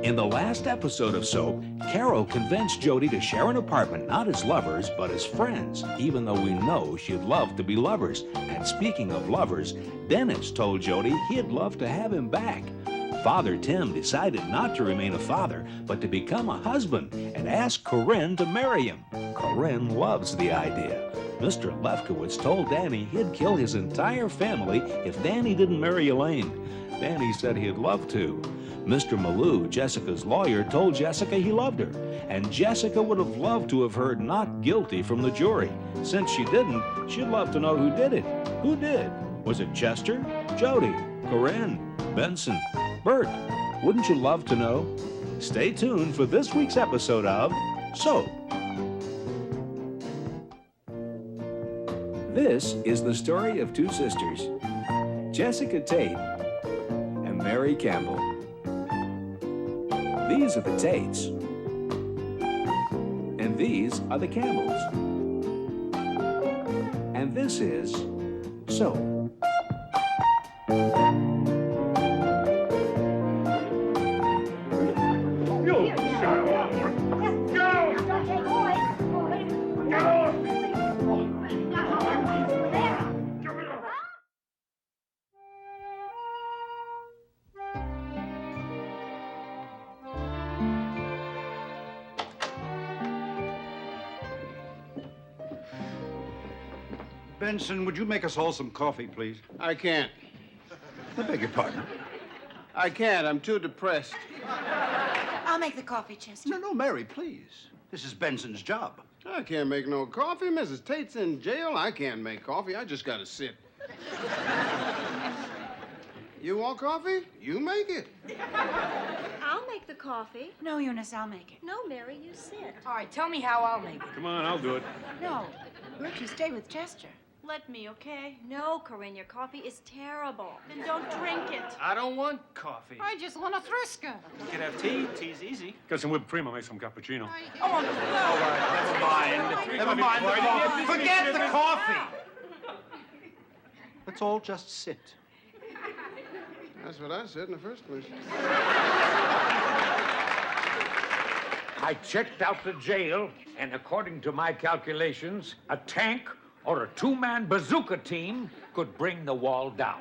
In the last episode of Soap, Carol convinced Jody to share an apartment not as lovers, but as friends, even though we know she'd love to be lovers. And speaking of lovers, Dennis told Jody he'd love to have him back. Father Tim decided not to remain a father, but to become a husband and asked Corinne to marry him. Corinne loves the idea. Mr. Lefkowitz told Danny he'd kill his entire family if Danny didn't marry Elaine. Danny said he'd love to. Mr. Malou, Jessica's lawyer, told Jessica he loved her, and Jessica would have loved to have heard not guilty from the jury. Since she didn't, she'd love to know who did it. Who did? Was it Chester, Jody, Corinne, Benson, Bert? Wouldn't you love to know? Stay tuned for this week's episode of Soap. This is the story of two sisters, Jessica Tate and Mary Campbell. These are the Tates, and these are the Campbells, and this is Soap. Benson, would you make us all some coffee, please? I can't. I beg your pardon. I can't. I'm too depressed. I'll make the coffee, Chester. No, Mary, please. This is Benson's job. I can't make no coffee. Mrs. Tate's in jail. I can't make coffee. I just gotta sit. You want coffee? You make it. I'll make the coffee. No, Eunice, I'll make it. No, Mary, you sit. All right, tell me how I'll make it. Come on, I'll do it. No, Bert, you stay with Chester. Let me, okay? No, Corinne, your coffee is terrible. Then don't drink it. I don't want coffee. I just want a Frisco. You can have tea. Tea's easy. Got some whipped cream. I'll make some cappuccino. Oh, no. Never mind the coffee. Forget the coffee. Let's all just sit. That's what I said in the first place. I checked out the jail, and according to my calculations, a tank or a two-man bazooka team could bring the wall down.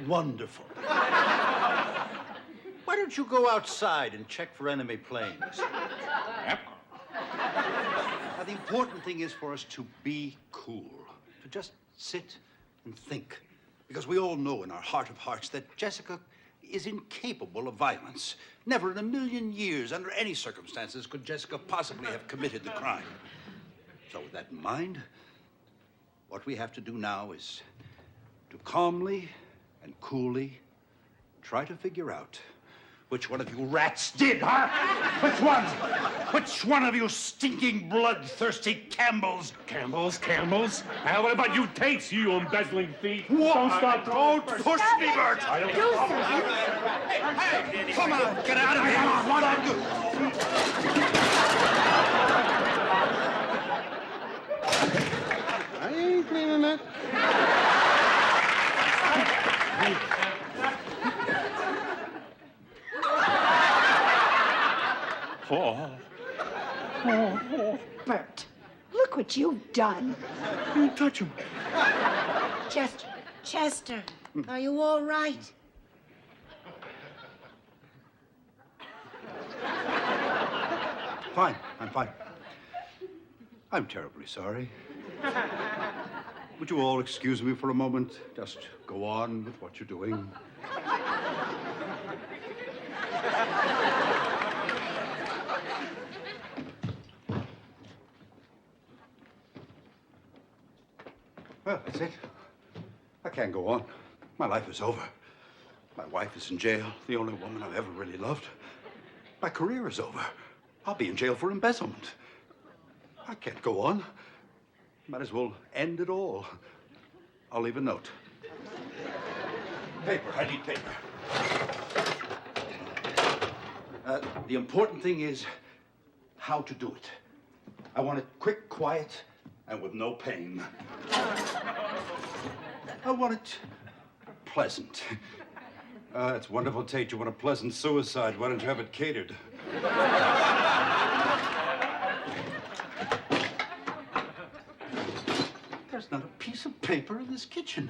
Wonderful. Why don't you go outside and check for enemy planes? Yep. Now, the important thing is for us to be cool, to just sit and think. Because we all know in our heart of hearts that Jessica is incapable of violence. Never in a million years, under any circumstances, could Jessica possibly have committed the crime. So with that in mind, what we have to do now is to calmly and coolly try to figure out which one of you rats did, huh? Which one? Which one of you stinking, bloodthirsty Campbells? Campbell's? What about you, Tates, you embezzling thief? What? Don't stop. Don't push me, Bert! I don't... Hey, come on, get out of here! What are you? I ain't cleaning that. Bert, look what you've done. You touch him. Chester, are you all right? Fine, I'm fine. I'm terribly sorry. Would you all excuse me for a moment? Just go on with what you're doing. Well, that's it. I can't go on. My life is over. My wife is in jail, the only woman I've ever really loved. My career is over. I'll be in jail for embezzlement. I can't go on. Might as well end it all. I'll leave a note. Paper, I need paper. The important thing is how to do it. I want it quick, quiet, and with no pain. I want it pleasant. It's wonderful, Tate. You want a pleasant suicide. Why don't you have it catered? There's not a piece of paper in this kitchen.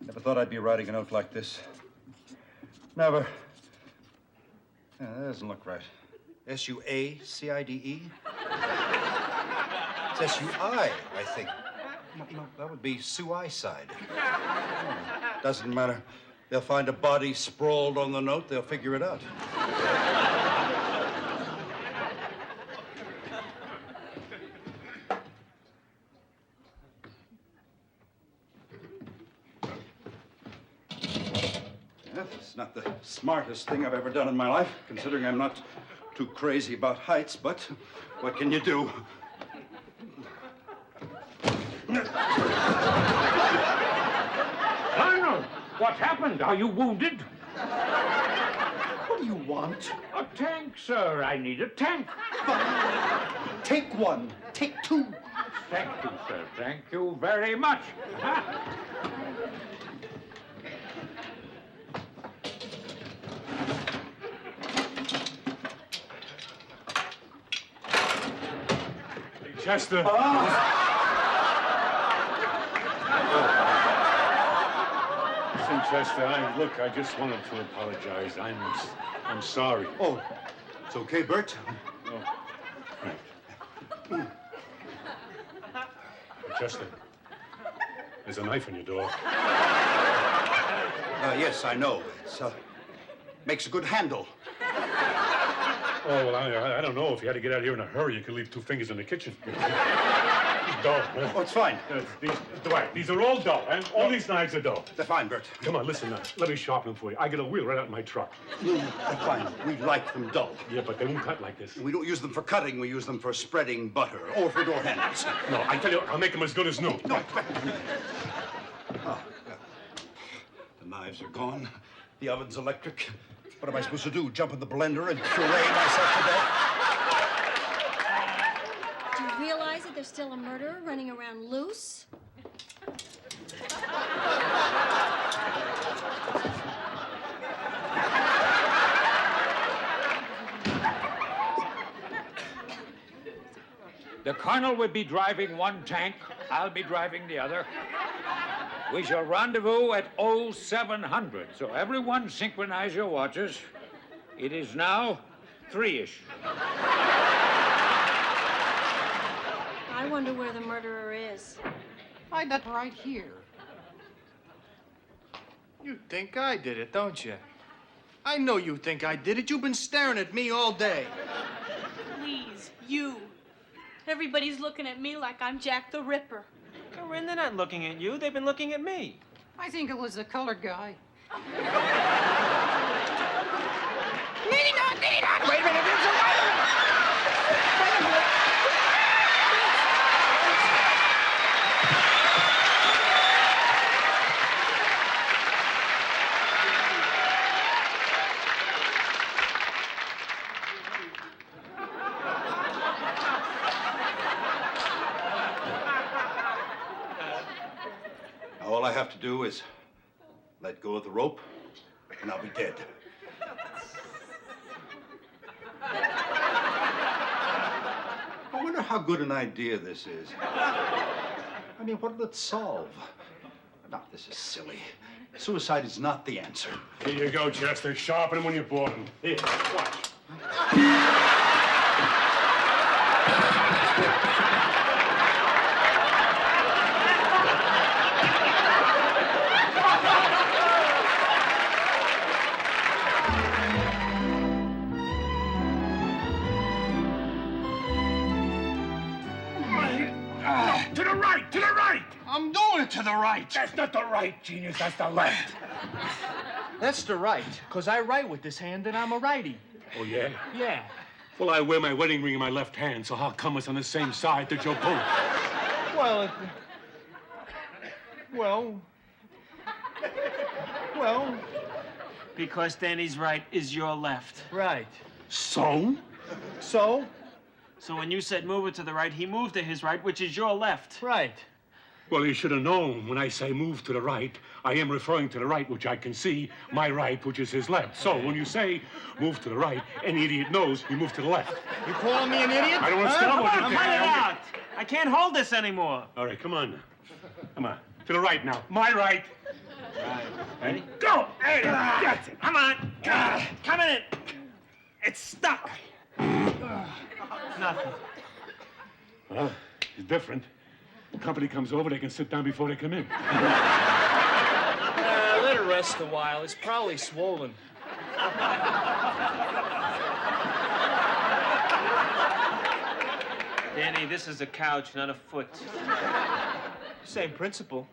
Never thought I'd be writing a note like this. Never. Yeah, that doesn't look right. S-U-A-C-I-D-E? It's S-U-I, I think. No, that would be suicide. Oh, doesn't matter. They'll find a body sprawled on the note. They'll figure it out. Yeah, it's not the smartest thing I've ever done in my life, considering I'm not too crazy about heights, but what can you do? Colonel, what happened? Are you wounded? What do you want? A tank, sir. I need a tank. Take one. Take two. Thank you, sir. Thank you very much. Chester. Listen, Chester, I just wanted to apologize. I'm sorry. Oh, it's okay, Bert. Chester, there's a knife in your door. Yes, I know. It's, makes a good handle. Oh, well, I don't know. If you had to get out of here in a hurry, you could leave 2 fingers in the kitchen. Dull, huh? Oh, it's fine. Dwight, these are all dull, and all these knives are dull. They're fine, Bert. Come on, listen now. Let me sharpen them for you. I get a wheel right out of my truck. They're fine. We like them dull. Yeah, but they won't cut like this. We don't use them for cutting. We use them for spreading butter or for door handles. No, I tell you, I'll make them as good as new. No. Oh, the knives are gone. The oven's electric. What am I supposed to do? Jump in the blender and puree myself to death? Do you realize that there's still a murderer running around loose? The colonel will be driving one tank. I'll be driving the other. We shall rendezvous at 0700. So everyone synchronize your watches. It is now 3-ish. I wonder where the murderer is. I got right here. You think I did it, don't you? I know you think I did it. You've been staring at me all day. Please, you. Everybody's looking at me like I'm Jack the Ripper. Corinne, they're not looking at you. They've been looking at me. I think it was the colored guy. Nina! Wait a minute, there's a lighter! Wait a minute! All I have to do is let go of the rope, and I'll be dead. I wonder how good an idea this is. I mean, what'll it solve? No, this is silly. Suicide is not the answer. Here you go, Chester. Sharpen them when you bought them. Here, watch. To the right! To the right! I'm doing it to the right. That's not the right, genius. That's the left. That's the right, because I write with this hand and I'm a righty. Oh, yeah? Yeah. Well, I wear my wedding ring in my left hand, so how come it's on the same side that you're both? Well, because Danny's right is your left. Right. So? So? So when you said move it to the right, he moved to his right, which is your left. Right. Well, you should have known when I say move to the right, I am referring to the right, which I can see, my right, which is his left. So when you say move to the right, any idiot knows you move to the left. You calling me an idiot? I don't understand what you're Come on, cut it out. I can't hold this anymore. All right, come on. Come on. To the right now. My right. Right. Ready? Go! Hey, that's it. Come on. Come in it. It's stuck. Nothing. Well, it's different. The company comes over, they can sit down before they come in. Let it rest a while. It's probably swollen. Danny, this is a couch, not a foot. Same principle.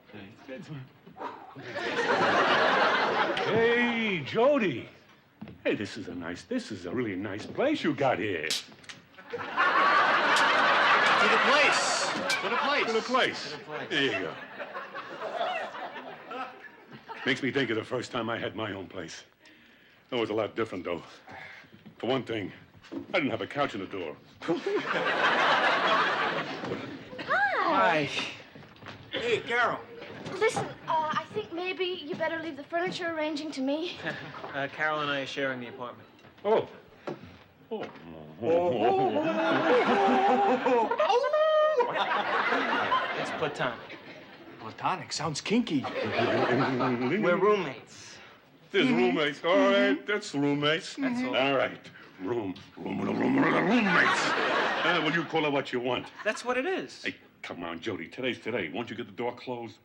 Hey, Jody. Hey, this is a really nice place you got here. To the place. To the place. To the place. There you go. Makes me think of the first time I had my own place. That was a lot different, though. For one thing, I didn't have a couch in the door. Hi. Hey, Carol. Listen, I think maybe you better leave the furniture arranging to me. Carol and I are sharing the apartment. Oh. Oh. It's platonic. Platonic sounds kinky. We're roommates. There's roommates. All right, that's roommates. That's all. All right. Roommates. Well, you call it what you want. That's what it is. Hey, come on, Jody. Today's today. Won't you get the door closed?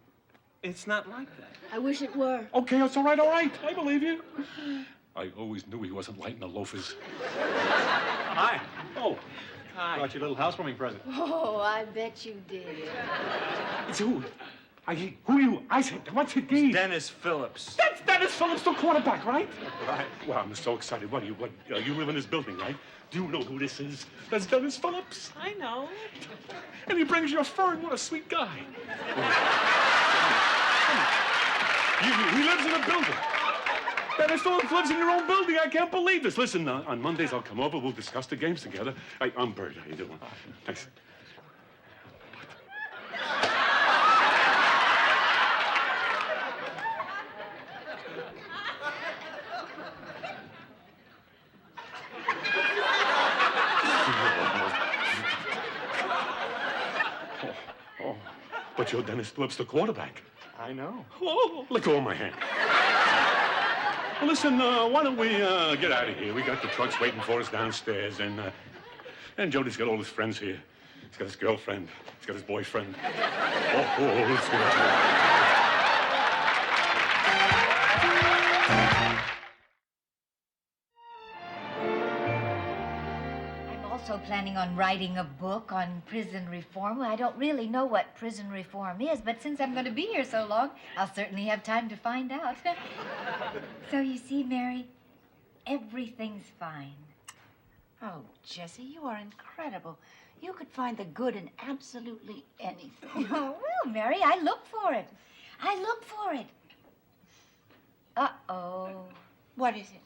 It's not like that. I wish it were. Okay, it's all right, all right. I believe you. I always knew he wasn't lighting the loafers. Hi. Oh. Hi. Brought you a little housewarming present. Oh, I bet you did. It's who? Who are you? I said, what's it mean? Dennis Phillips. That's Dennis Phillips, the quarterback, right? Right. Well, I'm so excited. You live in this building, right? Do you know who this is? That's Dennis Phillips. I know. And he brings you a fern. What a sweet guy. He lives in a building. Dennis Phillips lives in your own building. I can't believe this. Listen, on Mondays I'll come over. We'll discuss the games together. I'm Bert. How you doing? Thanks. But you're Dennis Phillips, the quarterback. I know. Oh, let go of my hand. Well, listen, why don't we get out of here? We got the trucks waiting for us downstairs, and Jody's got all his friends here. He's got his girlfriend. He's got his boyfriend. Let's get out of here. Also planning on writing a book on prison reform. Well, I don't really know what prison reform is, but since I'm going to be here so long, I'll certainly have time to find out. So you see, Mary, everything's fine. Oh, Jessie, you are incredible. You could find the good in absolutely anything. Oh, well, Mary, I look for it. I look for it. Uh-oh. What is it?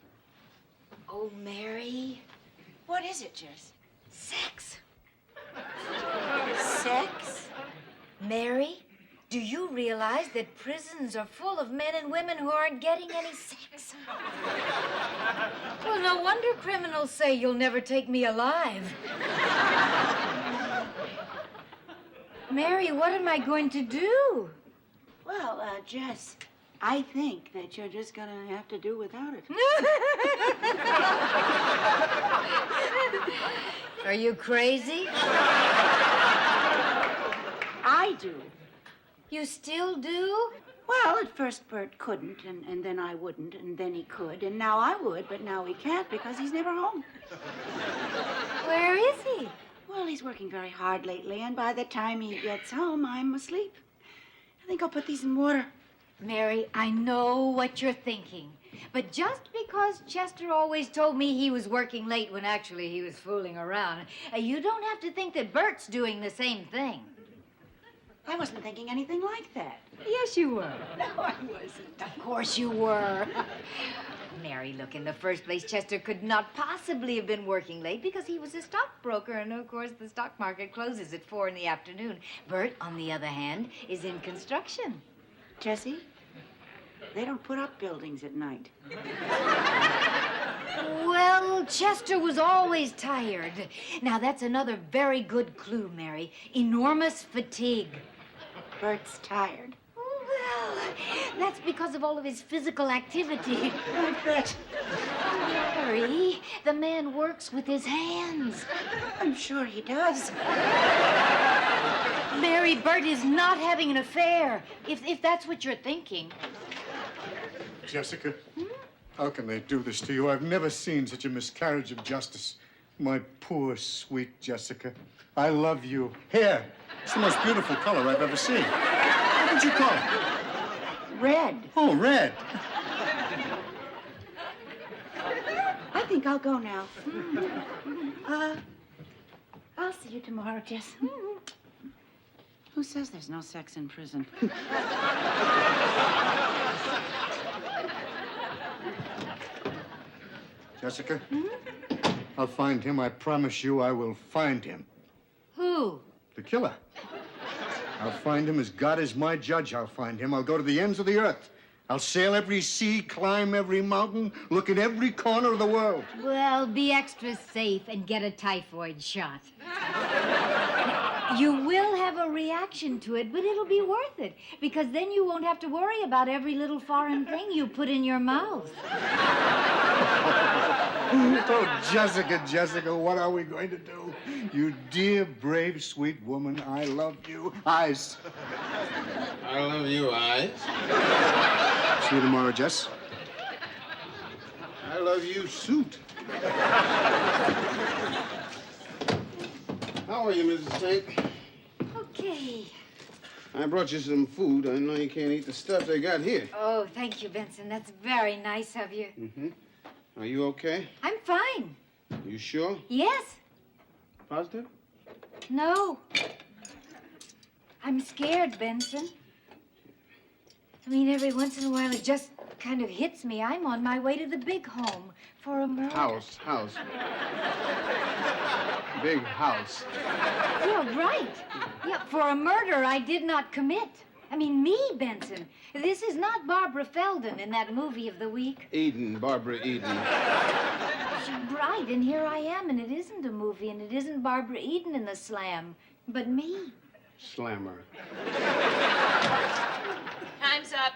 Oh, Mary. What is it, Jess? Sex. Sex? Mary, do you realize that prisons are full of men and women who aren't getting any sex? Well, no wonder criminals say you'll never take me alive. Mary, what am I going to do? Well, Jess, I think that you're just gonna have to do without it. Are you crazy? I do. You still do? Well, at first Bert couldn't, and then I wouldn't, and then he could, and now I would, but now he can't because he's never home. Where is he? Well, he's working very hard lately, and by the time he gets home, I'm asleep. I think I'll put these in water. Mary, I know what you're thinking. But just because Chester always told me he was working late when actually he was fooling around, you don't have to think that Bert's doing the same thing. I wasn't thinking anything like that. Yes, you were. No, I wasn't. Of course you were. Mary, look, in the first place, Chester could not possibly have been working late because he was a stockbroker, and of course the stock market closes at 4 in the afternoon. Bert, on the other hand, is in construction. Jessie, they don't put up buildings at night. Well, Chester was always tired. Now, that's another very good clue, Mary. Enormous fatigue. Bert's tired. Well, that's because of all of his physical activity. I bet. Mary, the man works with his hands. I'm sure he does. Mary, Bert is not having an affair, if that's what you're thinking. Jessica, how can they do this to you? I've never seen such a miscarriage of justice. My poor, sweet Jessica. I love you. Hair. It's the most beautiful color I've ever seen. What would you call it? Red. Oh, red. I think I'll go now. I'll see you tomorrow, Jess. Who says there's no sex in prison? Jessica, I'll find him. I promise you I will find him. Who? The killer. I'll find him as God is my judge. I'll find him. I'll go to the ends of the earth. I'll sail every sea, climb every mountain, look at every corner of the world. Well, be extra safe and get a typhoid shot. You will have a reaction to it, but it'll be worth it, because then you won't have to worry about every little foreign thing you put in your mouth. Oh, Jessica, Jessica, what are we going to do? You dear, brave, sweet woman, I love you. Eyes. I love you, Eyes. See you tomorrow, Jess. I love you, Suit. How are you, Mrs. Tate? Okay. I brought you some food. I know you can't eat the stuff they got here. Oh, thank you, Benson. That's very nice of you. Mm-hmm. Are you okay? I'm fine. You sure? Yes. Positive? No. I'm scared, Benson. I mean, every once in a while it just kind of hits me. I'm on my way to the big home for a murder. House. Big house. Yeah, right. Yeah, for a murder I did not commit. I mean, me, Benson. This is not Barbara Feldon in that movie of the week. Eden, Barbara Eden. Right, and here I am, and it isn't a movie, and it isn't Barbara Eden in the slam, but me. Slammer. Time's up.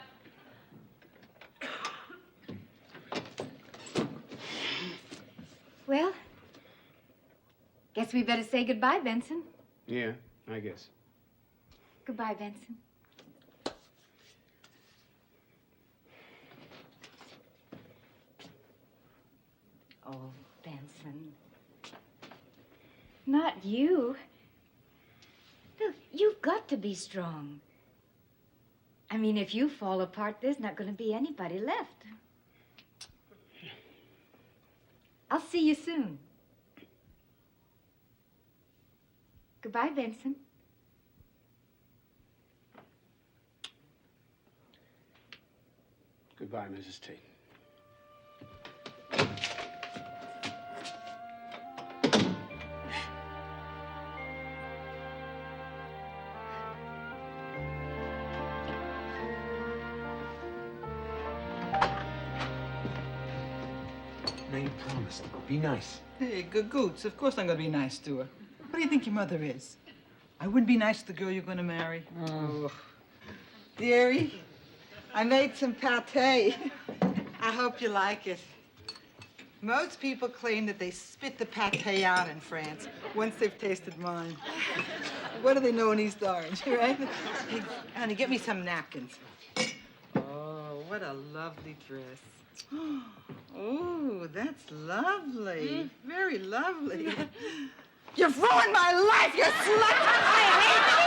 Well, guess we better say goodbye, Benson. Yeah, I guess. Goodbye, Benson. Oh, Benson. Not you. Look, you've got to be strong. I mean, if you fall apart, there's not going to be anybody left. I'll see you soon. Goodbye, Benson. Goodbye, Mrs. Tate. Now you promised. Be nice. Hey, Goots, of course I'm gonna be nice to her. What do you think your mother is? I wouldn't be nice to the girl you're gonna marry. Oh. Dearie, I made some pâté. I hope you like it. Most people claim that they spit the pâté out in France once they've tasted mine. What do they know in East Orange, right? Hey, honey, get me some napkins. Oh, what a lovely dress. Oh, that's lovely. Very lovely. You've ruined my life, you slut! I hate you!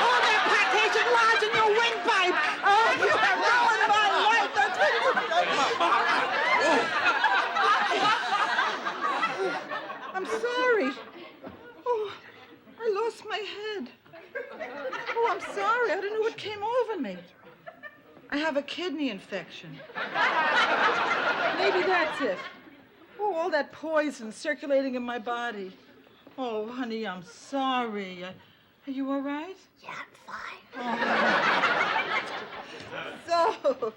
All that pâté should lodge in your windpipe! Oh, you have ruined my life! That's what I'm sorry. Oh, I lost my head. Oh, I'm sorry. I don't know what came over me. I have a kidney infection. Maybe that's it. Oh, all that poison circulating in my body. Oh, honey, I'm sorry. Are you all right? Yeah, I'm fine. So,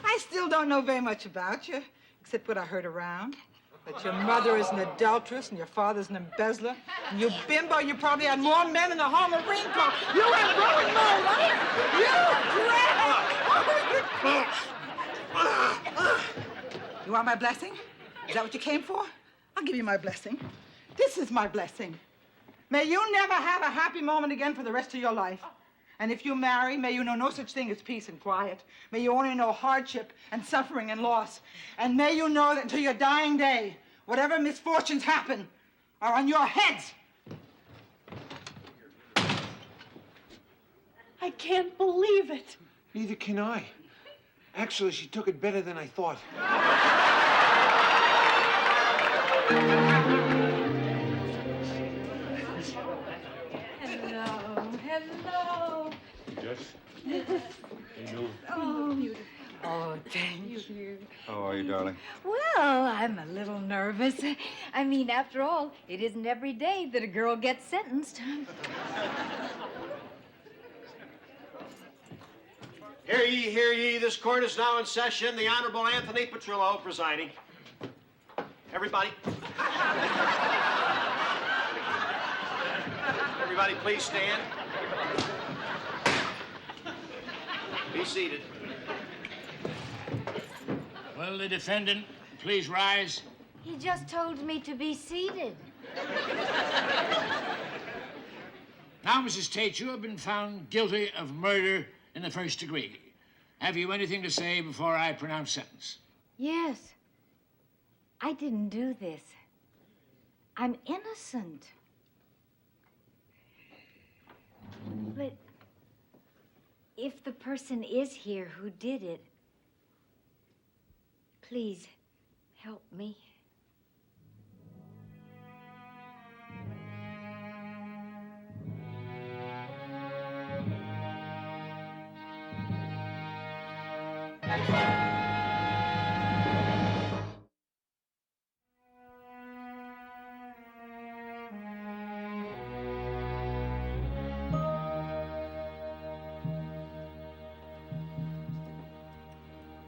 I still don't know very much about you, except what I heard around. That your mother is an adulteress and your father's an embezzler. And you bimbo, you probably had more men in the home of Rinko. You have ruined my life! You You want my blessing? Is that what you came for? I'll give you my blessing. This is my blessing. May you never have a happy moment again for the rest of your life. And if you marry, may you know no such thing as peace and quiet. May you only know hardship and suffering and loss. And may you know that until your dying day, whatever misfortunes happen are on your heads. I can't believe it. Neither can I. Actually, she took it better than I thought. Hello. Yes? Hello. Oh, beautiful. Oh, thank you. How are you, darling? Well, I'm a little nervous. I mean, after all, it isn't every day that a girl gets sentenced. Hear ye, hear ye. This court is now in session. The Honorable Anthony Petrillo presiding. Everybody. Everybody, please stand. Be seated. Will the defendant please rise? He just told me to be seated. Now, Mrs. Tate, you have been found guilty of murder in the first degree. Have you anything to say before I pronounce sentence? Yes. I didn't do this. I'm innocent. But if the person is here who did it, please help me.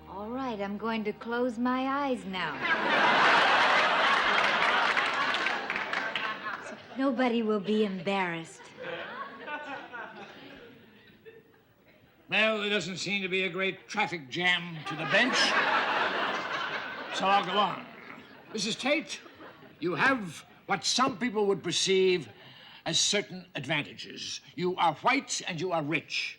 All right, I'm going to close my eyes now. Nobody will be embarrassed. Well, there doesn't seem to be a great traffic jam to the bench, so I'll go on. Mrs. Tate, you have what some people would perceive as certain advantages. You are white and you are rich.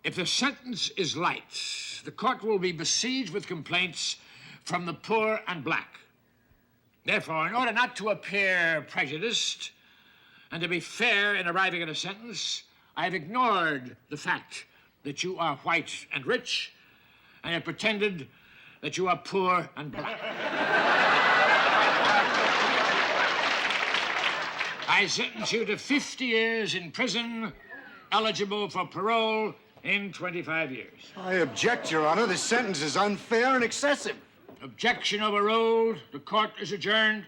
If the sentence is light, the court will be besieged with complaints from the poor and black. Therefore, in order not to appear prejudiced and to be fair in arriving at a sentence, I have ignored the fact that you are white and rich, and have pretended that you are poor and black. I sentence you to 50 years in prison, eligible for parole in 25 years. I object, Your Honor. This sentence is unfair and excessive. Objection overruled. The court is adjourned.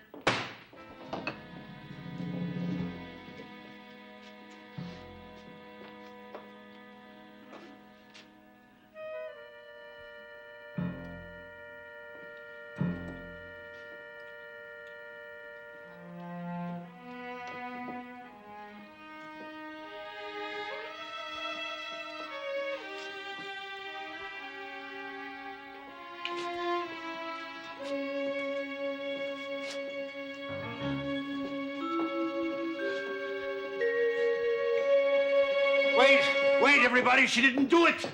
Wait, everybody, she didn't do it.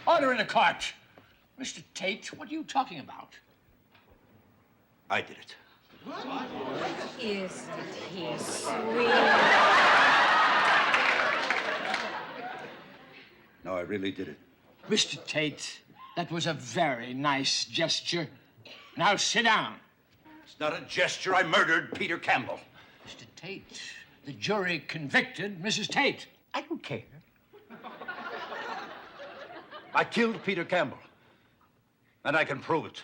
Order in the cart. Mr. Tate, what are you talking about? I did it. Isn't he sweet? No, I really did it. Mr. Tate, that was a very nice gesture. Now sit down. It's not a gesture. I murdered Peter Campbell. Mr. Tate, the jury convicted Mrs. Tate. I don't care. I killed Peter Campbell. And I can prove it.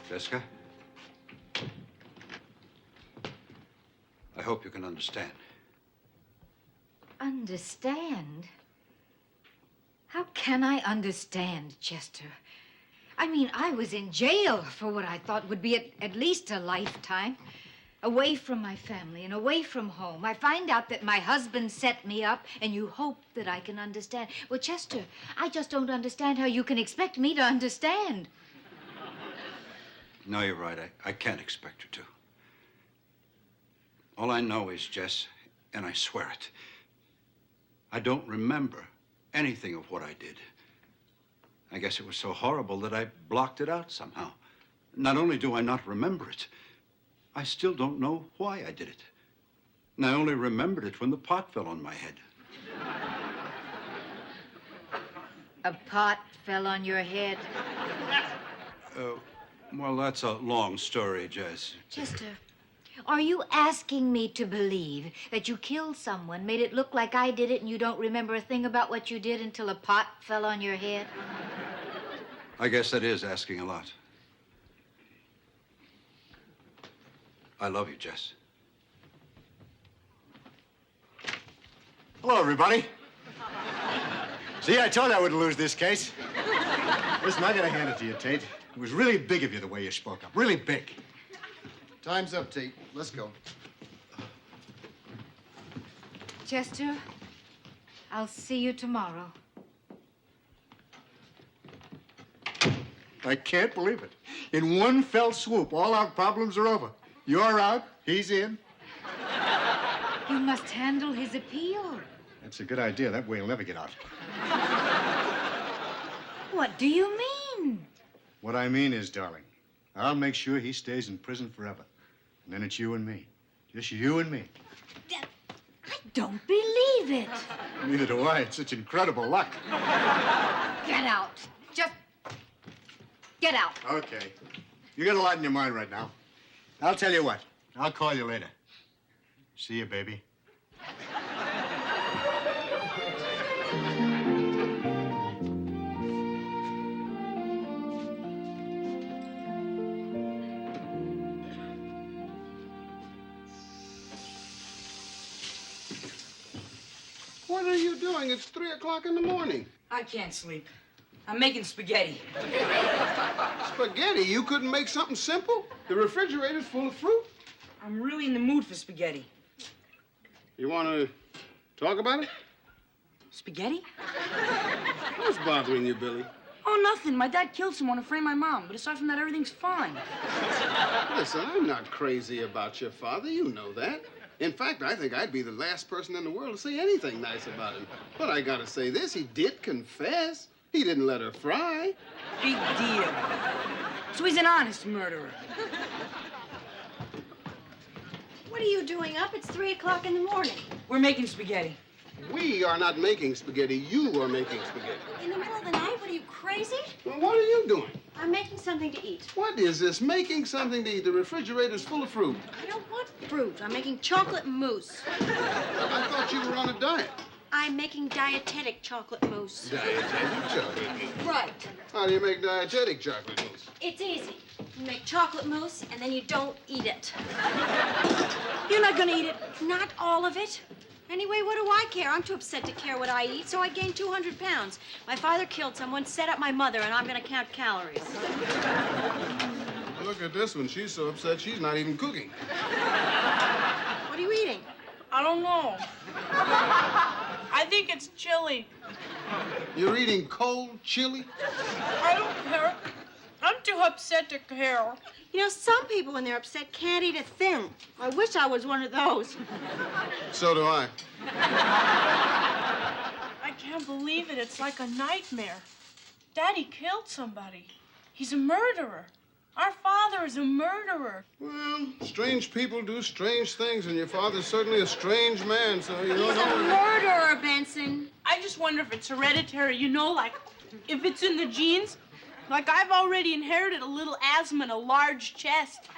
Jessica, I hope you can understand. Understand? How can I understand, Chester? I mean, I was in jail for what I thought would be at least a lifetime. Away from my family and away from home. I find out that my husband set me up, and you hope that I can understand. Well, Chester, I just don't understand how you can expect me to understand. No, you're right. I can't expect you to. All I know is, Jess, and I swear it, I don't remember anything of what I did. I guess it was so horrible that I blocked it out somehow. Not only do I not remember it, I still don't know why I did it. And I only remembered it when the pot fell on my head. A pot fell on your head. Well, that's a long story, Jess. Chester, are you asking me to believe that you killed someone, made it look like I did it, and you don't remember a thing about what you did until a pot fell on your head? I guess that is asking a lot. I love you, Jess. Hello, everybody. See, I told you I wouldn't lose this case. Listen, I gotta hand it to you, Tate. It was really big of you the way you spoke up. Really big. Time's up, Tate. Let's go. Chester, I'll see you tomorrow. I can't believe it. In one fell swoop, all our problems are over. You're out, he's in. You must handle his appeal. That's a good idea. That way he'll never get out. What do you mean? What I mean is, darling, I'll make sure he stays in prison forever. And then it's you and me. Just you and me. I don't believe it. Neither do I. It's such incredible luck. Get out. Just get out. Okay. You got a lot in your mind right now. I'll tell you what. I'll call you later. See you, baby. What are you doing? It's 3 o'clock in the morning. I can't sleep. I'm making spaghetti. Spaghetti? You couldn't make something simple? The refrigerator's full of fruit. I'm really in the mood for spaghetti. You want to talk about it? Spaghetti? What's bothering you, Billy? Oh, nothing. My dad killed someone to frame my mom. But aside from that, everything's fine. Listen, I'm not crazy about your father. You know that. In fact, I think I'd be the last person in the world to say anything nice about him. But I gotta say this, he did confess. He didn't let her fry. Big deal. So he's an honest murderer. What are you doing up? It's 3 o'clock in the morning. We're making spaghetti. We are not making spaghetti. You are making spaghetti. In the middle of the night? What are you, crazy? Well, what are you doing? I'm making something to eat. What is this? Making something to eat? The refrigerator's full of fruit. I don't want fruit. I'm making chocolate mousse. I thought you were on a diet. I'm making dietetic chocolate mousse. Dietetic chocolate mousse? Right. How do you make dietetic chocolate mousse? It's easy. You make chocolate mousse, and then you don't eat it. You're not gonna eat it. Not all of it. Anyway, what do I care? I'm too upset to care what I eat, so I gained 200 pounds. My father killed someone, set up my mother, and I'm gonna count calories. Look at this one. She's so upset she's not even cooking. What are you eating? I don't know. I think it's chili. You're eating cold chili? I don't care. I'm too upset to care. You know, some people, when they're upset, can't eat a thing. I wish I was one of those. So do I. I can't believe it. It's like a nightmare. Daddy killed somebody. He's a murderer. Our father is a murderer. Well, strange people do strange things, and your father's certainly a strange man, so you don't He's know. a murderer, Benson. I just wonder if it's hereditary, you know, like if it's in the genes. Like I've already inherited a little asthma and a large chest.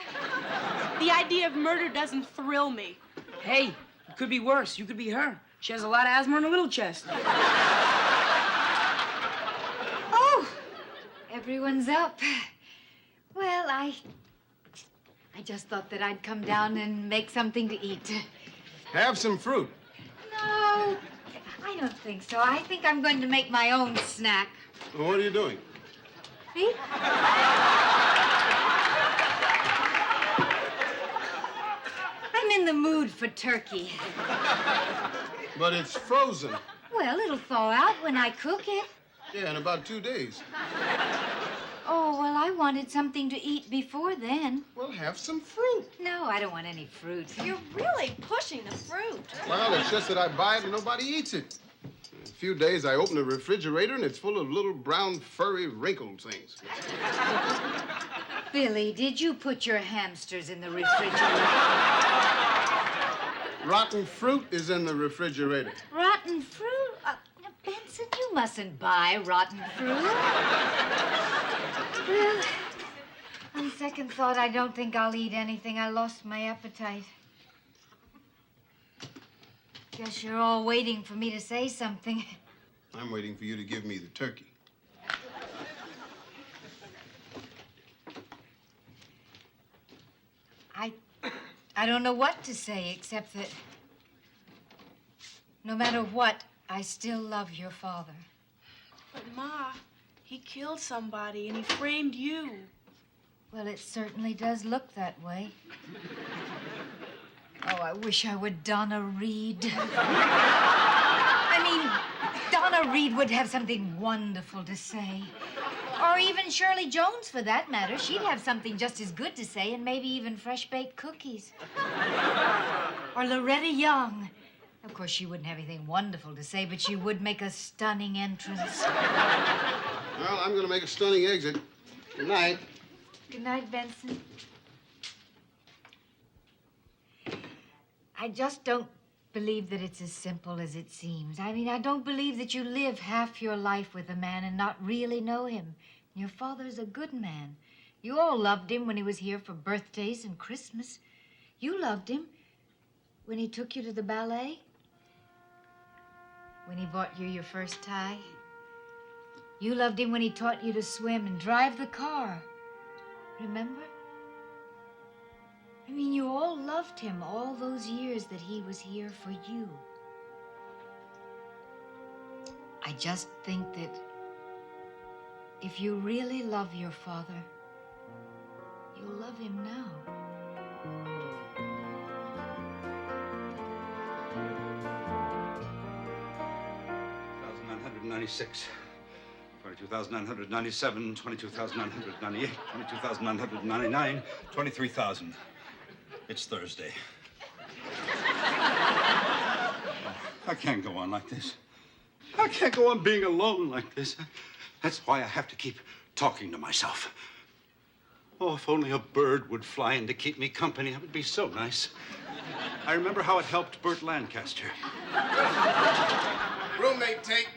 The idea of murder doesn't thrill me. Hey, it could be worse. You could be her. She has a lot of asthma and a little chest. Oh, everyone's up. Well, I just thought that I'd come down and make something to eat. Have some fruit. No, I don't think so. I think I'm going to make my own snack. Well, what are you doing? See? I'm in the mood for turkey. But it's frozen. Well, it'll thaw out when I cook it. Yeah, in about 2 days. Oh, well, I wanted something to eat before then. Well, have some fruit. No, I don't want any fruit. You're really pushing the fruit. Well, it's just that I buy it and nobody eats it. In a few days, I open the refrigerator and it's full of little brown, furry, wrinkled things. Billy, did you put your hamsters in the refrigerator? Rotten fruit is in the refrigerator. Rotten fruit? Benson, you mustn't buy rotten fruit. Well, on second thought, I don't think I'll eat anything. I lost my appetite. Guess you're all waiting for me to say something. I'm waiting for you to give me the turkey. I don't know what to say except that no matter what, I still love your father. But, Ma, he killed somebody and he framed you. Well, it certainly does look that way. Oh, I wish I were Donna Reed. I mean, Donna Reed would have something wonderful to say. Or even Shirley Jones, for that matter. She'd have something just as good to say, and maybe even fresh-baked cookies. Or Loretta Young. Of course, she wouldn't have anything wonderful to say, but she would make a stunning entrance. Well, I'm going to make a stunning exit. Good night. Good night, Benson. I just don't believe that it's as simple as it seems. I mean, I don't believe that you live half your life with a man and not really know him. Your father's a good man. You all loved him when he was here for birthdays and Christmas. You loved him when he took you to the ballet, when he bought you your first tie. You loved him when he taught you to swim and drive the car. Remember? I mean, you all loved him all those years that he was here for you. I just think that if you really love your father, you'll love him now. 22,996, 22,997, 22,998, 22,999, 23,000. It's Thursday. I can't go on like this. I can't go on being alone like this. That's why I have to keep talking to myself. Oh, if only a bird would fly in to keep me company, that would be so nice. I remember how it helped Burt Lancaster. Roommate, take.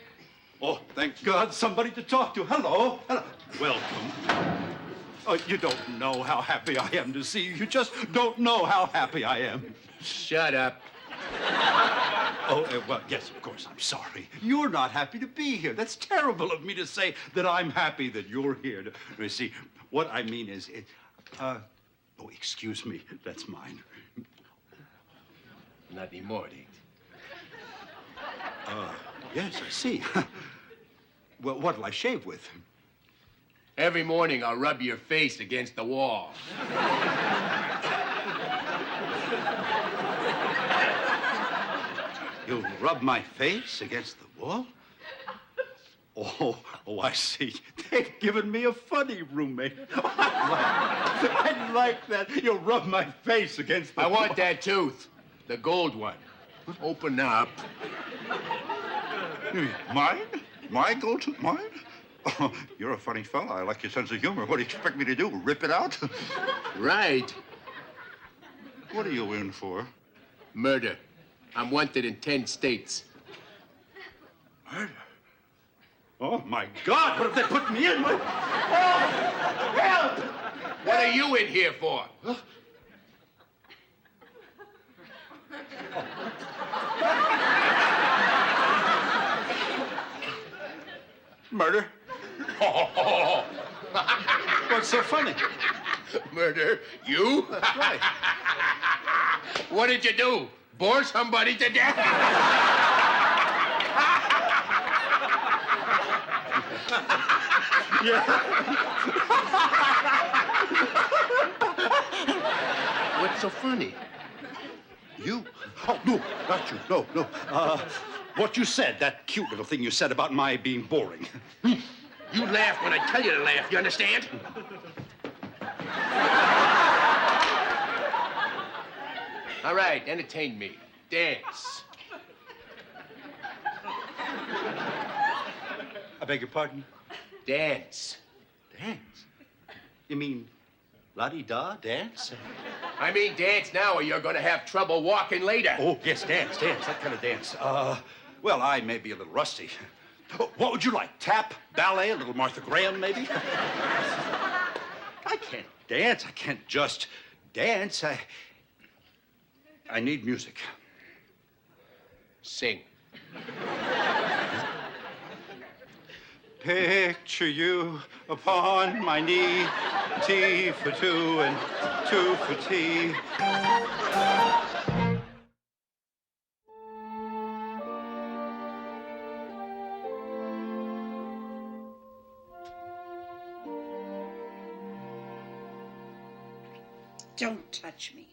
Oh, thank God, somebody to talk to. Hello. Hello. Welcome. Oh, you don't know how happy I am to see you. You just don't know how happy I am. Shut up. Oh, well, yes, of course, I'm sorry. You're not happy to be here. That's terrible of me to say that I'm happy that you're here. You see, what I mean is, oh, excuse me, that's mine. Not anymore, Dick. Yes, I see. Well, what'll I shave with? Every morning I'll rub your face against the wall. You'll rub my face against the wall? Oh, I see. They've given me a funny roommate. Oh, I like that. You'll rub my face against the wall. I want that tooth. The gold one. Open up. You mean mine? My gold tooth? Mine? Oh, you're a funny fella. I like your sense of humor. What do you expect me to do? Rip it out? Right. What are you in for? Murder. I'm wanted in 10 states. Murder? Oh, my God, what have they put me in? Oh, help! What are you in here for? Murder? What's so funny? Murder? You? That's right. What did you do? Bore somebody to death? What's so funny? You? Oh, no, not you. No, no. What you said, that cute little thing you said about my being boring. You laugh when I tell you to laugh, you understand? All right, entertain me. Dance. I beg your pardon? Dance. Dance? You mean la-di-da dance? I mean dance now or you're gonna have trouble walking later. Oh, yes, dance, that kind of dance. Well, I may be a little rusty. What would you like? Tap, ballet, a little Martha Graham, maybe? I can't dance. I can't just dance. I need music. Sing. Picture you upon my knee, T for two and two for tea. Don't touch me.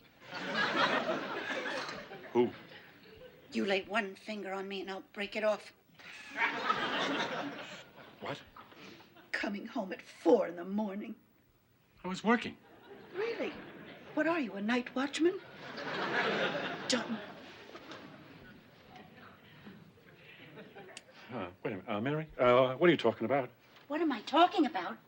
Who? You lay one finger on me and I'll break it off. What? Coming home at 4 in the morning. I was working. Really? What are you, a night watchman? Don't. Wait a minute. Mary, what are you talking about? What am I talking about?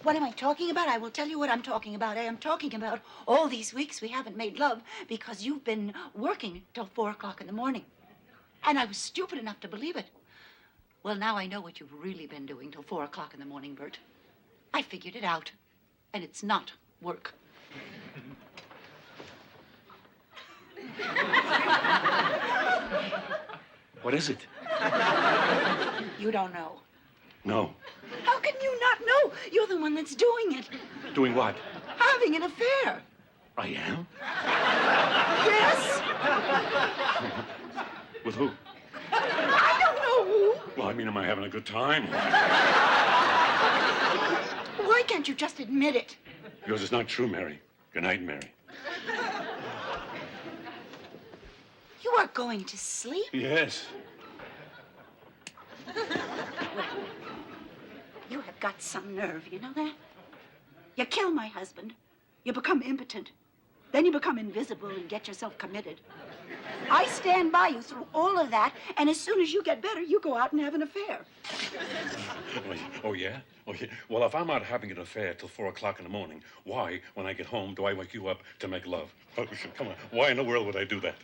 What am I talking about? I will tell you what I'm talking about. I am talking about all these weeks we haven't made love because you've been working till 4 o'clock in the morning. And I was stupid enough to believe it. Well, now I know what you've really been doing till 4 o'clock in the morning, Bert. I figured it out. And it's not work. What is it? You don't know. No. How can you not know? You're the one that's doing it. Doing what? Having an affair. I am? Yes. With who? I don't know who. Well, I mean, am I having a good time? Why can't you just admit it? Because it's not true, Mary. Good night, Mary. You are going to sleep? Yes. You have got some nerve, you know that? You kill my husband, you become impotent, then you become invisible and get yourself committed. I stand by you through all of that, and as soon as you get better, you go out and have an affair. Oh, yeah? Oh, yeah. Well, if I'm out having an affair till 4 o'clock in the morning, why, when I get home, do I wake you up to make love? Oh, come on. Why in the world would I do that?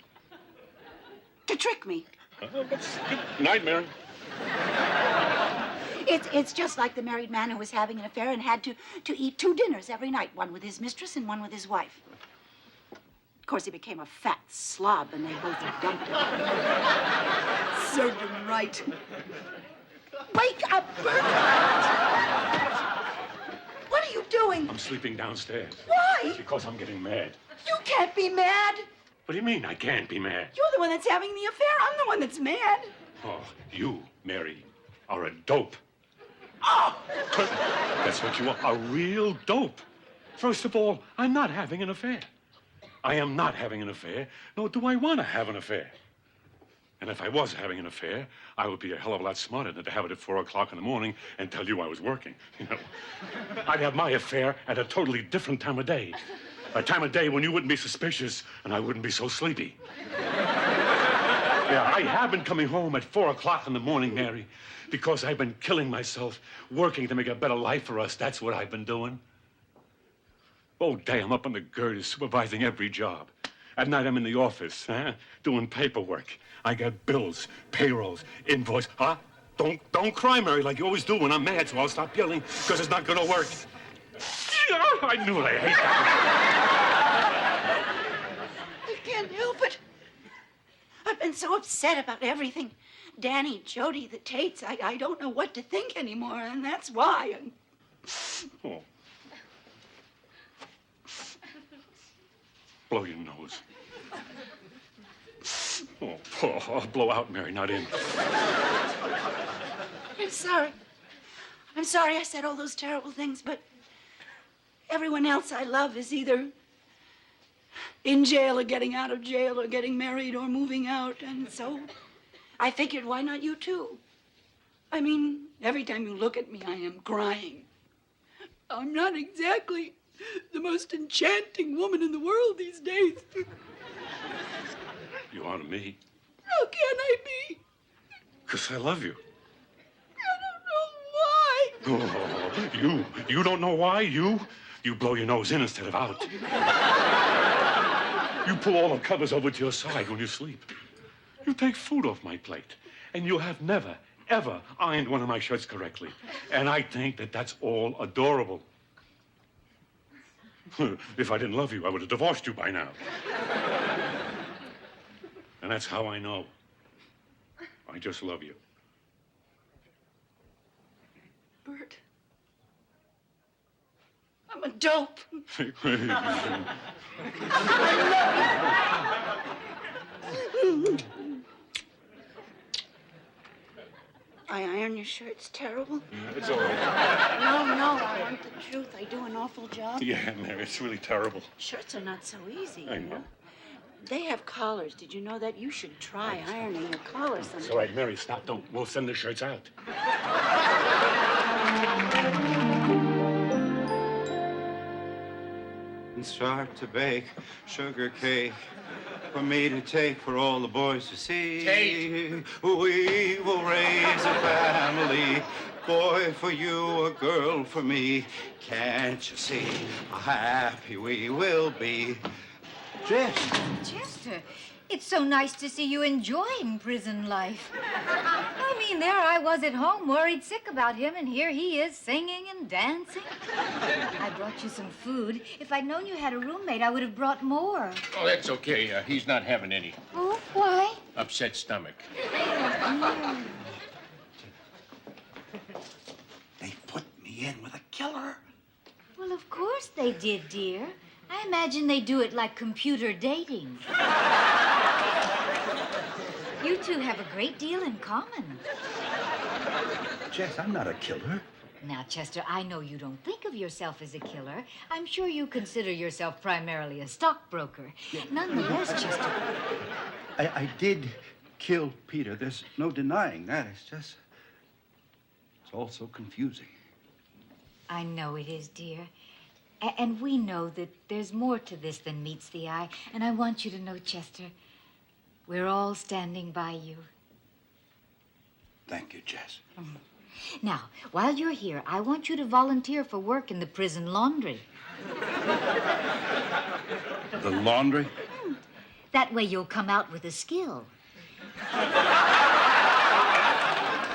To trick me. Good night, Mary. It's just like the married man who was having an affair and had to eat 2 dinners every night, one with his mistress and one with his wife. Of course, he became a fat slob, and they both dumped him. Served him right. Wake up, Bert! What are you doing? I'm sleeping downstairs. Why? Because I'm getting mad. You can't be mad. What do you mean I can't be mad? You're the one that's having the affair. I'm the one that's mad. Oh, you, Mary, are a dope. Oh! That's what you are, a real dope. First of all, I'm not having an affair. I am not having an affair, nor do I want to have an affair. And if I was having an affair, I would be a hell of a lot smarter than to have it at 4 o'clock in the morning and tell you I was working. You know, I'd have my affair at a totally different time of day. A time of day when you wouldn't be suspicious and I wouldn't be so sleepy. Yeah, I have been coming home at 4 o'clock in the morning, Mary, because I've been killing myself, working to make a better life for us. That's what I've been doing. All day I'm up on the girders supervising every job. At night I'm in the office, doing paperwork. I got bills, payrolls, invoice. Huh? Don't cry, Mary, like you always do when I'm mad, so I'll stop yelling, because it's not gonna work. I knew it. I hate that. I can't help it. I've been so upset about everything. Danny, Jody, the Tates. I don't know what to think anymore, and that's why. Oh. Blow your nose. Oh, blow out, Mary, not in. I'm sorry. I'm sorry I said all those terrible things, but everyone else I love is either in jail or getting out of jail or getting married or moving out, and so I figured, why not you too? I mean, every time you look at me, I am crying. I'm not exactly the most enchanting woman in the world these days. You are to me. How can I be? Because I love you. I don't know why. Oh, you don't know why? You blow your nose in instead of out. You pull all the covers over to your side when you sleep. You take food off my plate. And you have never, ever ironed one of my shirts correctly. And I think that that's all adorable. If I didn't love you, I would have divorced you by now. And that's how I know. I just love you. Bert, I'm a dope. I iron your shirts terrible? It's all right. No, I want the truth. I do an awful job. Yeah, Mary, it's really terrible. Shirts are not so easy. I know. They have collars. Did you know that? You should try ironing your collars sometime. It's all right, Mary, stop. We'll send the shirts out. And start to bake sugar cake for me to take for all the boys to see. Tate. We will raise a family, boy for you, a girl for me. Can't you see how happy we will be? Jess. Chester, it's so nice to see you enjoying prison life. I mean, there I was at home worried sick about him, and here he is singing and dancing. I brought you some food. If I'd known you had a roommate, I would have brought more. Oh, that's okay. He's not having any. Oh, why? Upset stomach. They put me in with a killer. Well, of course they did, dear. I imagine they do it like computer dating. You two have a great deal in common. Jess, I'm not a killer. Now, Chester, I know you don't think of yourself as a killer. I'm sure you consider yourself primarily a stockbroker. Nonetheless, Chester... I did kill Peter. There's no denying that. It's all so confusing. I know it is, dear. And we know that there's more to this than meets the eye. And I want you to know, Chester, we're all standing by you. Thank you, Jess. Now, while you're here, I want you to volunteer for work in the prison laundry. The laundry? That way you'll come out with a skill.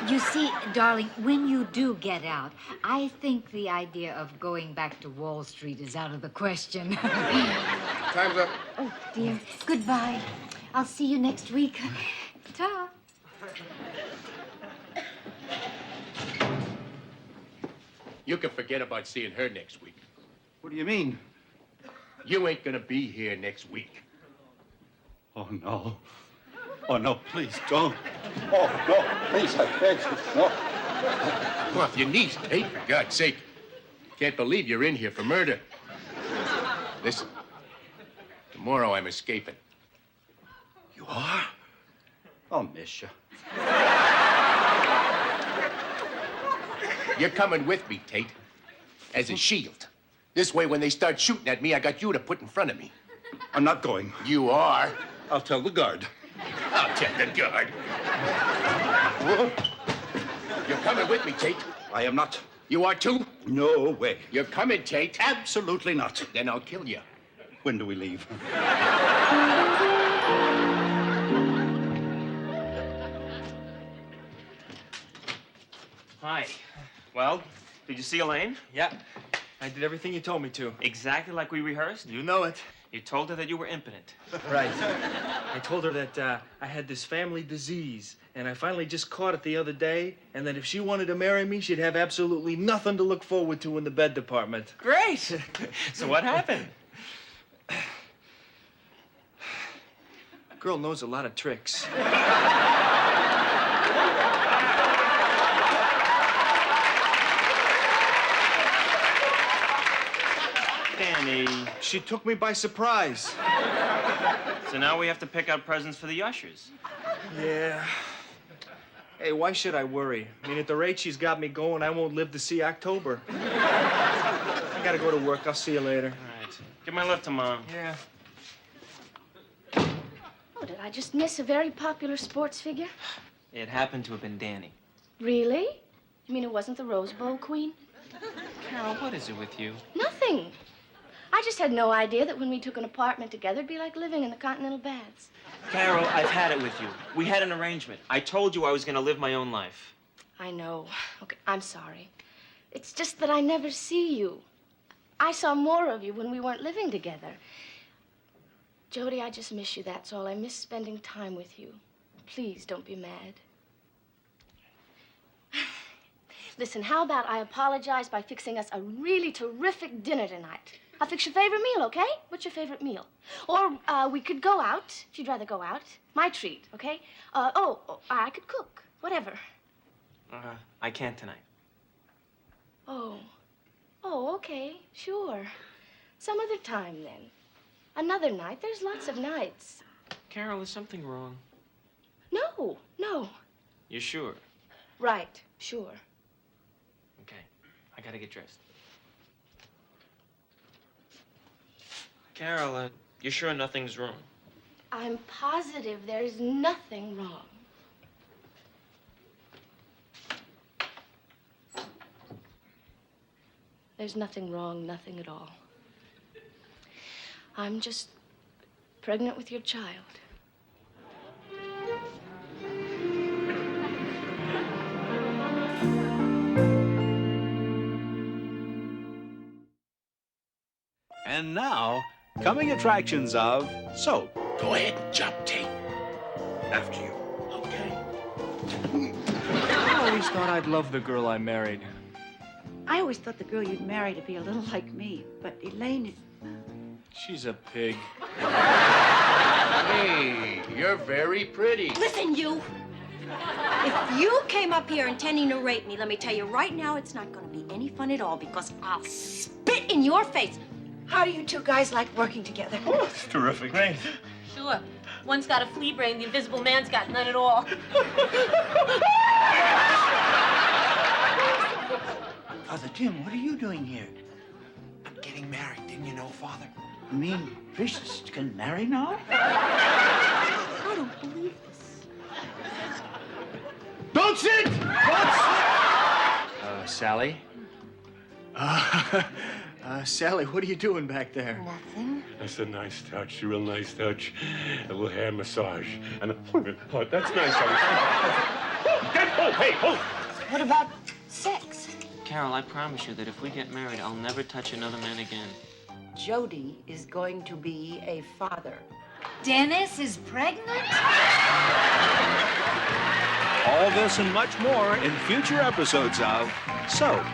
You see, darling, when you do get out, I think the idea of going back to Wall Street is out of the question. Time's up. Oh, dear. Goodbye. I'll see you next week. Ta. You can forget about seeing her next week. What do you mean? You ain't gonna be here next week. Oh, no. Oh, no, please don't. Oh, no, please, I beg you, no. Come off your knees, Tate, for God's sake. Can't believe you're in here for murder. Listen, tomorrow I'm escaping. You are? I'll miss you. You're coming with me, Tate, as a shield. This way, when they start shooting at me, I got you to put in front of me. I'm not going. You are. I'll tell the guard. I'll tell the guard. You're coming with me, Tate. I am not. You are too? No way. You're coming, Tate. Absolutely not. Then I'll kill you. When do we leave? Hi. Well, did you see Elaine? Yeah. I did everything you told me to. Exactly like we rehearsed? You know it. You told her that you were impotent. Right. I told her that I had this family disease, and I finally just caught it the other day, and that if she wanted to marry me, she'd have absolutely nothing to look forward to in the bed department. Great. So what happened? Girl knows a lot of tricks. Danny. She took me by surprise. So now we have to pick out presents for the ushers. Yeah. Hey, why should I worry? I mean, at the rate she's got me going, I won't live to see October. I gotta go to work. I'll see you later. All right. Give my love to Mom. Yeah. Oh, did I just miss a very popular sports figure? It happened to have been Danny. Really? You mean it wasn't the Rose Bowl queen? Carol, what is it with you? Nothing. I just had no idea that when we took an apartment together, it'd be like living in the Continental Baths. Carol, I've had it with you. We had an arrangement. I told you I was going to live my own life. I know. Okay, I'm sorry. It's just that I never see you. I saw more of you when we weren't living together. Jody, I just miss you, that's all. I miss spending time with you. Please don't be mad. Listen, how about I apologize by fixing us a really terrific dinner tonight? I'll fix your favorite meal, okay? What's your favorite meal? Or we could go out, if you'd rather go out. My treat, okay? I could cook, whatever. I can't tonight. Oh, okay, sure. Some other time, then. Another night. There's lots of nights. Carol, is something wrong? No. You sure? Right, sure. Okay. I gotta get dressed. Carol, you sure nothing's wrong? I'm positive there's nothing wrong. There's nothing wrong, nothing at all. I'm just pregnant with your child. And now, coming attractions of Soap. Go ahead and jump, Tate. After you. Okay. I always thought I'd love the girl I married. I always thought the girl you'd marry to be a little like me, but Elaine is... She's a pig. Hey, you're very pretty. Listen, you. If you came up here intending to rape me, let me tell you right now, it's not going to be any fun at all because I'll spit in your face. How do you two guys like working together? Oh, it's terrific. Great. Sure. One's got a flea brain, the invisible man's got none at all. Father Tim, what are you doing here? I'm getting married, didn't you know, Father? You mean priests can marry now? I don't believe this. Don't sit! Don't sit! Sally? Sally, what are you doing back there? Nothing. That's a nice touch, a real nice touch. A little hair massage. And that's nice. Hey, hold! What about sex? Carol, I promise you that if we get married, I'll never touch another man again. Jody is going to be a father. Dennis is pregnant? All this and much more in future episodes of Soap.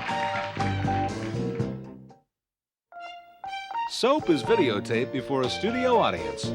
Soap is videotaped before a studio audience.